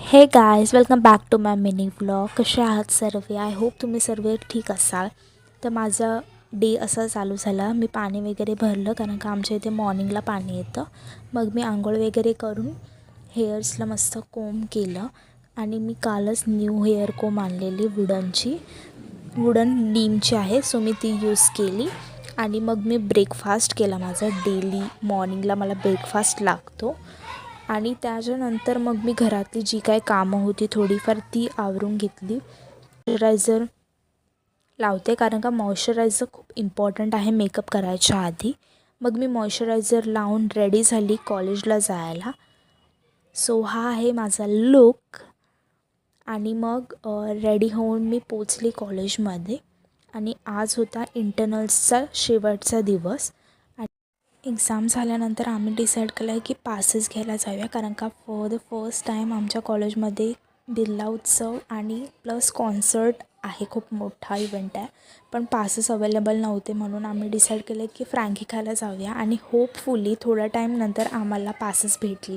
हे guys welcome back to my mini vlog. कसे आहात सर्व? आय होप तुम्ही सर्व ठीक असाल. तर माझा डे असा चालू झाला. मी पाणी वगैरे भरलं कारण का आमच्या इथे मॉर्निंगला पाणी येतं. मग मी आंघोळ वगैरे करून हेअर्सला मस्त कोम केलं आणि मी कालच न्यू हेअर कोम आणलेली वुडन नीमची आहे. सो मी ती यूज केली आणि मग मी ब्रेकफास्ट केला. माझा डेली मॉर्निंगला मला ब्रेकफास्ट लागतो आणि त्याच्यानंतर मग मी घरातली जी काय कामं होती थोडीफार ती आवरून घेतली. मॉइश्चरायझर लावते कारण का मॉइश्चरायझर खूप इम्पॉर्टंट आहे मेकअप करायच्या आधी. मग मी मॉइश्चरायझर लावून रेडी झाली कॉलेजला जायला. सो हा आहे माझा लुक आणि मग रेडी होऊन मी पोचली कॉलेजमध्ये आणि आज होता इंटरनल्सचा शेवटचा दिवस. एक्झाम झाल्यानंतर आम्ही डिसाईड केलं आहे की पासेस घ्यायला जाऊया कारण का फॉर द फर्स्ट टाईम आमच्या कॉलेजमध्ये बिर्ला उत्सव आणि प्लस कॉन्सर्ट आहे. खूप मोठा इव्हेंट आहे पण पासेस अवेलेबल नव्हते म्हणून आम्ही डिसाईड केलं की फ्रँकी खायला जाऊया आणि होपफुली थोड्या टाईमनंतर आम्हाला पासेस भेटले.